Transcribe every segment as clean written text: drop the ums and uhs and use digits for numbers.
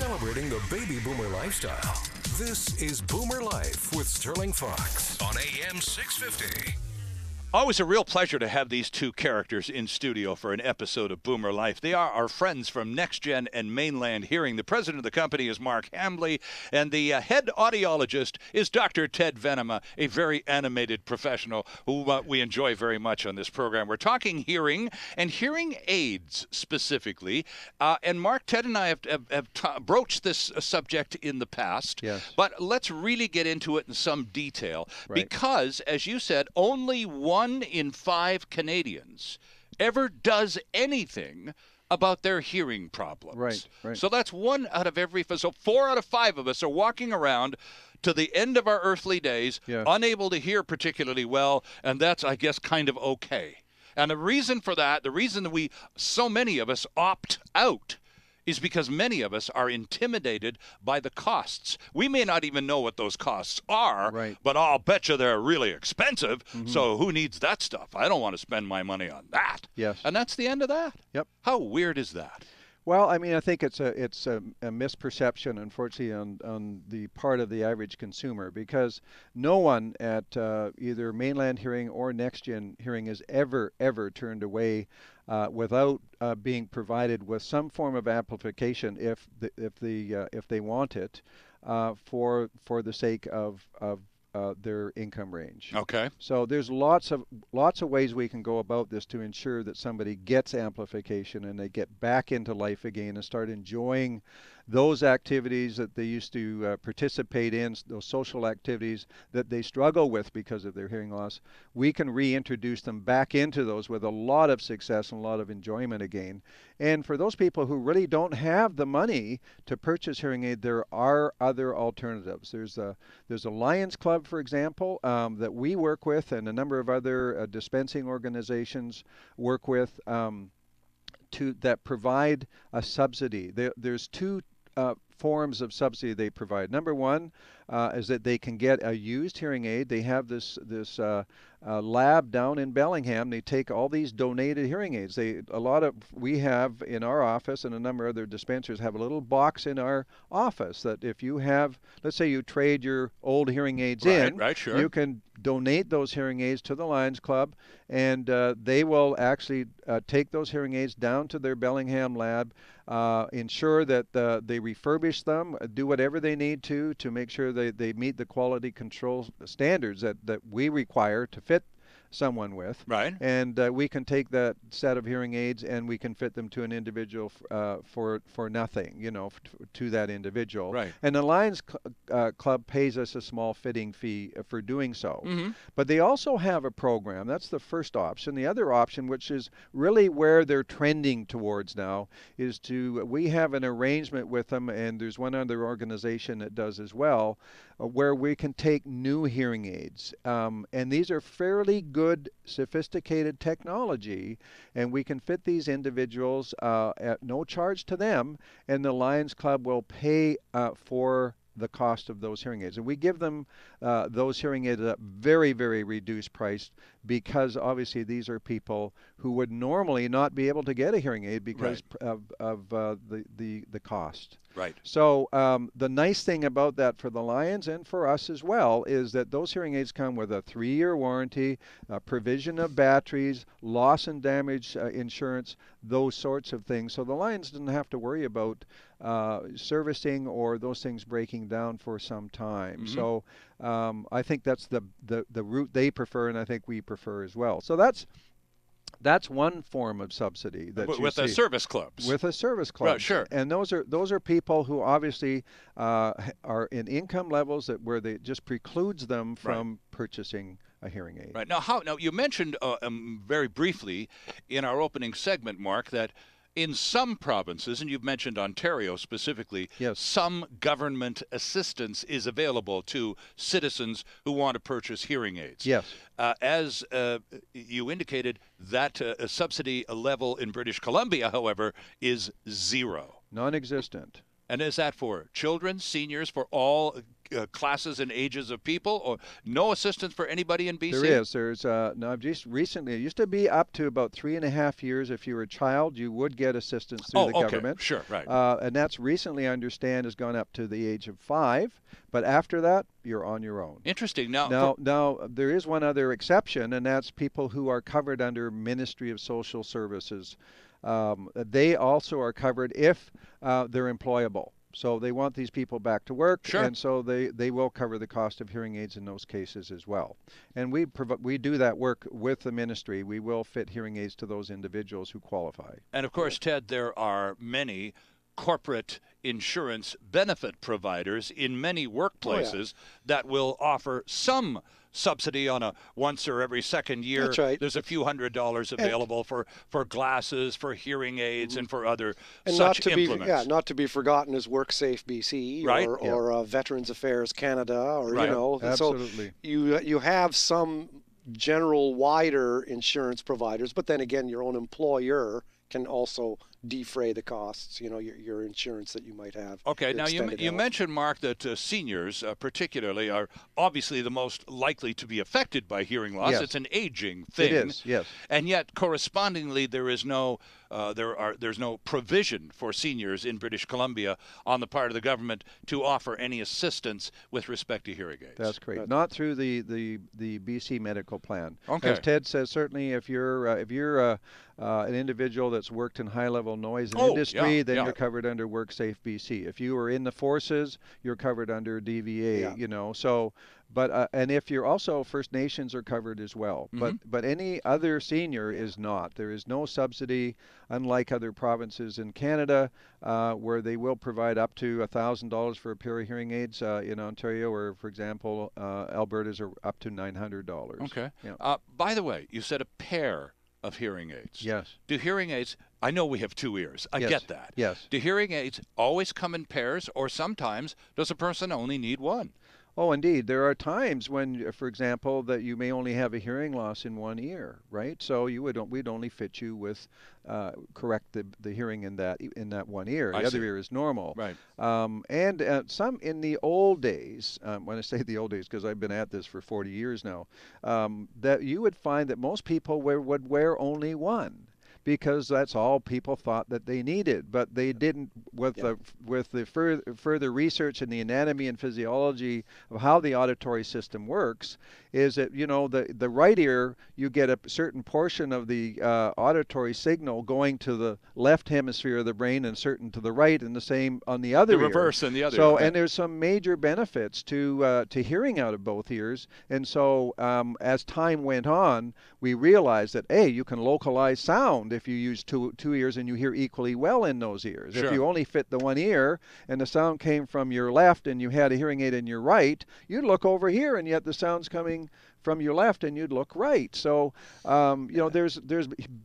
Celebrating the baby boomer lifestyle. This is Boomer Life with Sterling Fox on AM 650. Always a real pleasure to have these two characters in studio for an episode of Boomer Life. They are our friends from NextGen and Mainland Hearing. The president of the company is Mark Hambley, and the head audiologist is Dr. Ted Venema, a very animated professional who we enjoy very much on this program. We're talking hearing and hearing aids specifically. And Mark, Ted, and I have broached this subject in the past. Yes. But let's really get into it in some detail. Right. Because, as you said, only 1 in 5 Canadians ever does anything about their hearing problems. Right. So that's 1 out of every. So 4 out of 5 of us are walking around to the end of our earthly days, unable to hear particularly well, and that's, I guess, kind of okay. And the reason for that, the reason that so many of us opt out, is because many of us are intimidated by the costs. We may not even know what those costs are, but I'll bet you they're really expensive, so who needs that stuff? I don't want to spend my money on that. Yes. And that's the end of that. Yep. How weird is that? Well, I mean, I think it's a misperception, unfortunately, on the part of the average consumer, because no one at either Mainland Hearing or NextGen Hearing is ever turned away without being provided with some form of amplification if they want it for the sake of their income range. Okay. So there's lots of ways we can go about this to ensure that somebody gets amplification and they get back into life again and start enjoying those activities that they used to participate in, those social activities that they struggle with because of their hearing loss. We can reintroduce them back into those with a lot of success and a lot of enjoyment again. And for those people who really don't have the money to purchase hearing aid, there are other alternatives. There's a Lions Club, for example, that we work with, and a number of other dispensing organizations work with that provide a subsidy. There's 2 forms of subsidy they provide. Number one is that they can get a used hearing aid. They have this lab down in Bellingham. They take all these donated hearing aids. We have in our office, and a number of other dispensers have a little box in our office that if you have, let's say you trade your old hearing aids sure. You can donate those hearing aids to the Lions Club, and they will actually take those hearing aids down to their Bellingham lab, ensure that they refurbish them, do whatever they need to make sure they meet the quality control standards that we require to fit someone with. Right. And we can take that set of hearing aids and we can fit them to an individual for nothing, to that individual. Right. And the Lions Club pays us a small fitting fee for doing so. Mm-hmm. But they also have a program. That's the first option. The other option, which is really where they're trending towards now, is we have an arrangement with them, and there's one other organization that does as well, where we can take new hearing aids. And these are fairly good, sophisticated technology, and we can fit these individuals at no charge to them, and the Lions Club will pay for the cost of those hearing aids. And we give them those hearing aids at a very reduced price, because obviously these are people who would normally not be able to get a hearing aid because of the cost. Right. So the nice thing about that for the Lions and for us as well is that those hearing aids come with a 3-year warranty, provision of batteries, loss and damage insurance, those sorts of things. So the Lions didn't have to worry about servicing or those things breaking down for some time. Mm-hmm. So I think that's the route they prefer, and I think we prefer as well. So that's one form of subsidy that with a service clubs. With a service club, right, sure. And those are people who obviously are in income levels where they just precludes them from purchasing a hearing aid. Right. Now you mentioned very briefly in our opening segment, Mark, that in some provinces, and you've mentioned Ontario specifically, some government assistance is available to citizens who want to purchase hearing aids. Yes. As you indicated, that subsidy level in British Columbia, however, is 0. Non-existent. And is that for children, seniors, for all classes and ages of people, or no assistance for anybody in BC? There is. There's now just recently, it used to be up to about 3.5 years. If you were a child, you would get assistance through the government. Sure, right. And that's recently, I understand, has gone up to the age of 5. But after that, you're on your own. Interesting. Now, there is one other exception, and that's people who are covered under Ministry of Social Services. They also are covered if they're employable. So they want these people back to work, sure. And so they will cover the cost of hearing aids in those cases as well. And we do that work with the ministry. We will fit hearing aids to those individuals who qualify. And of course, Ted, there are many corporate insurance benefit providers in many workplaces that will offer some subsidy on a once or every second year. That's right. There's a few $100s available for glasses, for hearing aids, and for other and such implements. Not to be forgotten is WorkSafe BC, right? or Veterans Affairs Canada, or right. you know. Absolutely. So you have some general wider insurance providers, but then again, your own employer can also defray the costs, your insurance that you might have. Okay, now you mentioned, Mark, that seniors particularly are obviously the most likely to be affected by hearing loss. Yes. It's an aging thing. It is, yes. And yet, correspondingly, there's no provision for seniors in British Columbia on the part of the government to offer any assistance with respect to hearing aids. That's correct. Not through the BC medical plan. Okay. As Ted says, certainly if you're an individual that's worked in high-level noise industry, then you're covered under WorkSafe BC. If you are in the forces, you're covered under DVA. So, but and if you're also First Nations are covered as well. Mm-hmm. But any other senior is not. There is no subsidy, unlike other provinces in Canada, where they will provide up to $1,000 for a pair of hearing aids. In Ontario, or for example, Alberta's are up to $900. Okay. Yeah. By the way, you said a pair of hearing aids. Yes. Do hearing aids, I know we have 2 ears. I get that. Yes. Do hearing aids always come in pairs, or sometimes does a person only need one? Oh, indeed. There are times when, for example, that you may only have a hearing loss in one ear, right? So we'd only fit you with correct the hearing in that one ear. The other ear is normal. Right. And some in the old days, when I say the old days, because I've been at this for 40 years now, that you would find that most people would wear only one, because that's all people thought that they needed. But they didn't, with the further research in the anatomy and physiology of how the auditory system works, is that the right ear, you get a certain portion of the auditory signal going to the left hemisphere of the brain and certain to the right, and the same on the other ear. The reverse in the other ear. Right. And there's some major benefits to hearing out of both ears. And so as time went on, we realized that you can localize sound if you use two ears and you hear equally well in those ears. Sure. If you only fit the one ear and the sound came from your left and you had a hearing aid in your right, you'd look over here and yet the sound's coming from your left and you'd look right. So there's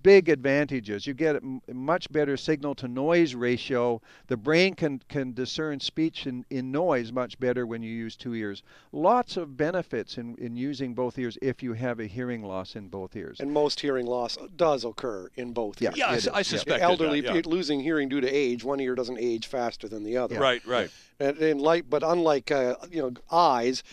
big advantages. You get a much better signal to noise ratio. The brain can discern speech in noise much better when you use 2 ears. Lots of benefits in using both ears if you have a hearing loss in both ears. And most hearing loss does occur in both ears. Yeah, I suspect elderly losing hearing due to age, one ear doesn't age faster than the other. Right. But unlike eyes,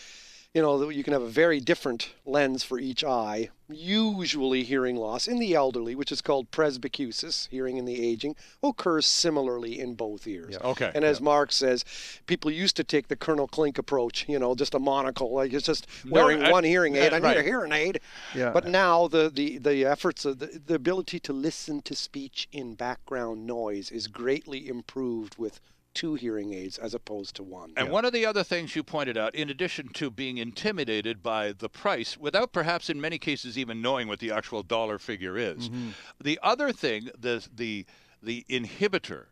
you can have a very different lens for each eye. Usually hearing loss in the elderly, which is called presbycusis, hearing in the aging, occurs similarly in both ears. Yeah. Okay. And as Mark says, people used to take the Colonel Klink approach, just a monocle, like it's just wearing one hearing aid. I need a hearing aid. Yeah. But now the efforts of the ability to listen to speech in background noise is greatly improved with 2 hearing aids as opposed to 1. And one of the other things you pointed out, in addition to being intimidated by the price, without perhaps in many cases even knowing what the actual dollar figure is, the other thing, the inhibitor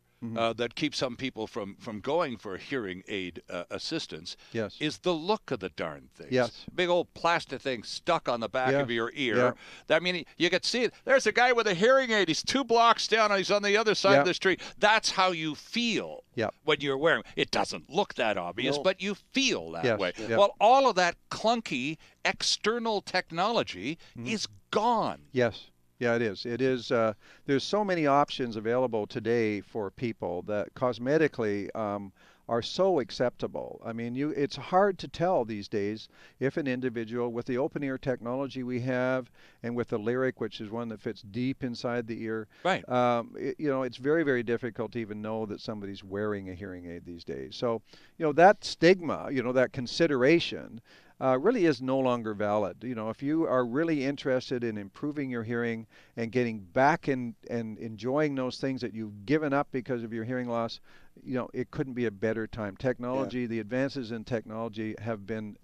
that keeps some people from going for hearing aid assistance is the look of the darn things. Yes. Big old plastic thing stuck on the back of your ear. Yeah. I mean, you could see it. There's a guy with a hearing aid. He's 2 blocks down. He's on the other side of the street. That's how you feel when you're wearing it. It doesn't look that obvious, but you feel that way. Yeah. Well, all of that clunky external technology is gone. Yes. Yeah, it is. It is. There's so many options available today for people that cosmetically are so acceptable. I mean, it's hard to tell these days if an individual, with the open ear technology we have, and with the lyric, which is one that fits deep inside the ear, right? It's very, very difficult to even know that somebody's wearing a hearing aid these days. So, that stigma, that consideration, really is no longer valid. If you are really interested in improving your hearing and getting back and enjoying those things that you've given up because of your hearing loss, it couldn't be a better time. Technology, the advances in technology have been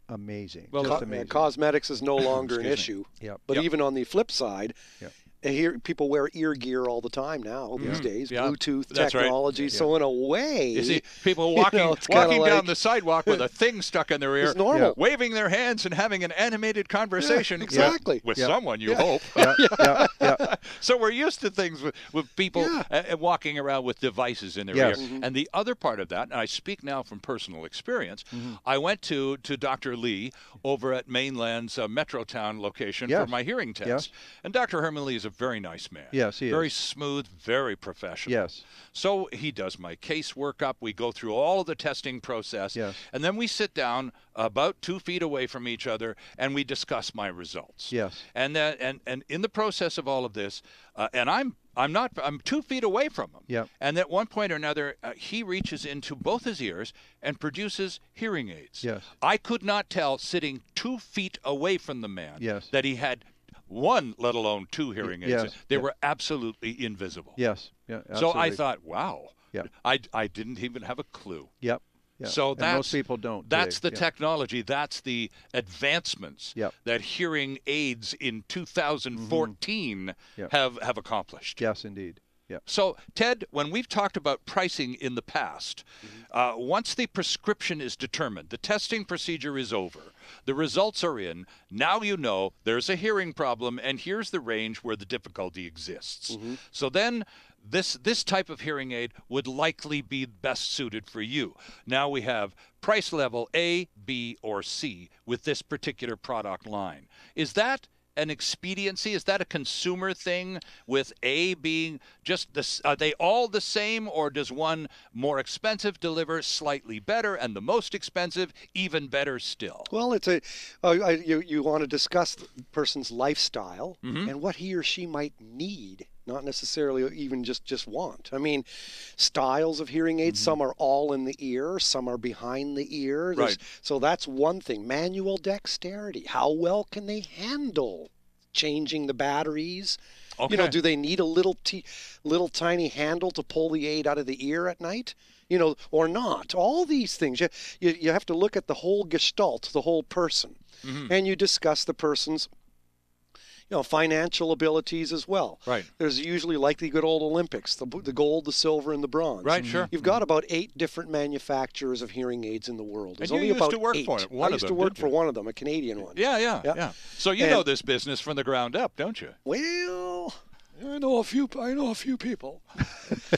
amazing. Well, just amazing. Cosmetics is no longer an issue. Yep. But even on the flip side, yep. Here, people wear ear gear all the time now these days. Yeah. Bluetooth That's technology. Right. So in a way, you see people walking down like, the sidewalk with a thing stuck in their ear, it's normal. Waving their hands and having an animated conversation. Exactly. With someone, you hope. So we're used to things with people walking around with devices in their ear. And the other part of that, and I speak now from personal experience, I went to Dr. Lee over at Mainland's Metrotown location for my hearing test. And Dr. Herman Lee is a very nice man. Yes, he is. Very smooth, very professional. Yes. So he does my case workup. We go through all of the testing process. Yes. And then we sit down about 2 feet away from each other and we discuss my results. Yes. And in the process of all of this, and I'm 2 feet away from him. Yep. And at one point or another, he reaches into both his ears and produces hearing aids. Yes. I could not tell, sitting 2 feet away from the man, that he had one, let alone two hearing aids. Yes. They were absolutely invisible. Yes. Yeah. Absolutely. So I thought, wow. Yep. I didn't even have a clue. Yep. Yep. So and most people don't. That's today. the technology. That's the advancements that hearing aids in 2014 have accomplished. Yes, indeed. Yeah. So, Ted, when we've talked about pricing in the past, once the prescription is determined, the testing procedure is over, the results are in, now you know there's a hearing problem, and here's the range where the difficulty exists. So then this type of hearing aid would likely be best suited for you. Now we have price level A, B, or C with this particular product line. Is that an expediency? Is that a consumer thing, with A being just this? Are they all the same, or does one more expensive deliver slightly better, and the most expensive even better still? Well, it's you want to discuss the person's lifestyle and what he or she might need, not necessarily even just want. I mean, styles of hearing aids, some are all in the ear, some are behind the ear. Right. So that's one thing. Manual dexterity. How well can they handle changing the batteries? Okay. Do they need a little tiny handle to pull the aid out of the ear at night? Or not? All these things. You have to look at the whole gestalt, the whole person. And you discuss the person's financial abilities as well. Right. There's usually, like the good old Olympics, the gold, the silver, and the bronze. Right, sure. You've got about 8 different manufacturers of hearing aids in the world. There's and only you used about to work 8. for one I used of to them, work for one of them, a Canadian one. Yeah. So you know this business from the ground up, don't you? Well, I know a few people.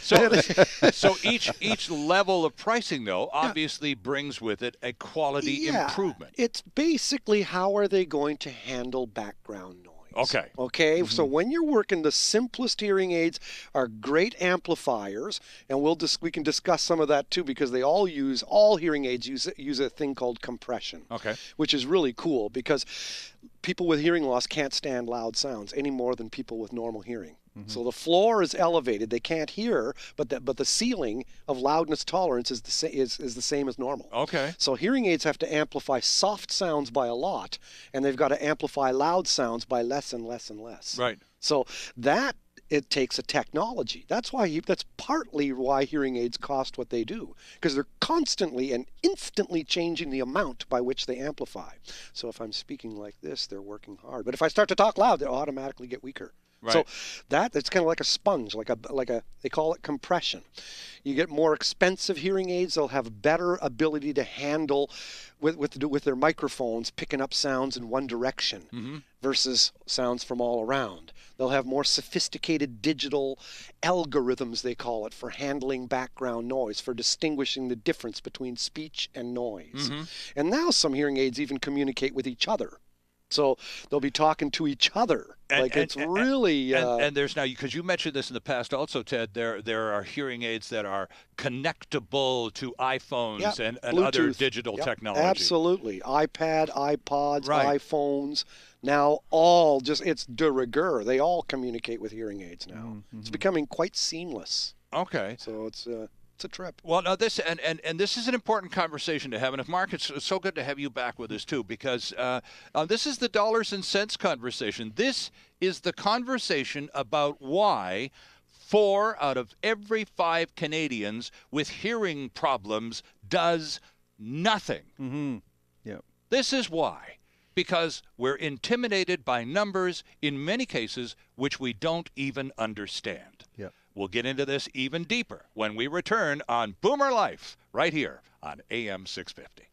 So each level of pricing, though, obviously brings with it a quality improvement. It's basically, how are they going to handle background noise? Okay. So when you're working, the simplest hearing aids are great amplifiers, and we can discuss some of that too, because all hearing aids use a thing called compression. Okay. Which is really cool, because people with hearing loss can't stand loud sounds any more than people with normal hearing. So the floor is elevated; they can't hear, but the ceiling of loudness tolerance is the same as normal. Okay. So hearing aids have to amplify soft sounds by a lot, and they've got to amplify loud sounds by less and less and less. Right. So it takes a technology. That's partly why hearing aids cost what they do, because they're constantly and instantly changing the amount by which they amplify. So if I'm speaking like this, they're working hard. But if I start to talk loud, they'll automatically get weaker. Right. So it's kind of like a sponge, like a they call it compression. You get more expensive hearing aids; they'll have better ability to handle with their microphones picking up sounds in one direction versus sounds from all around. They'll have more sophisticated digital algorithms, they call it, for handling background noise, for distinguishing the difference between speech and noise. And now some hearing aids even communicate with each other. So they'll be talking to each other. It's really... And there's now, because you mentioned this in the past also, Ted, there are hearing aids that are connectable to iPhones and other digital technology. Absolutely. iPad, iPods, iPhones, now all just, it's de rigueur. They all communicate with hearing aids now. Mm-hmm. It's becoming quite seamless. Okay. So it's a trip. Well, now this and this is an important conversation to have. And if Mark, it's so good to have you back with us too, because this is the dollars and cents conversation. This is the conversation about why 4 out of every 5 Canadians with hearing problems does nothing. Mm-hmm. Yep. This is why. Because we're intimidated by numbers in many cases which we don't even understand. Yep. We'll get into this even deeper when we return on Boomer Life, right here on AM 650.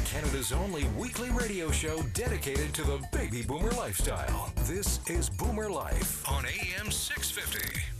Canada's only weekly radio show dedicated to the baby boomer lifestyle. This is Boomer Life on AM 650.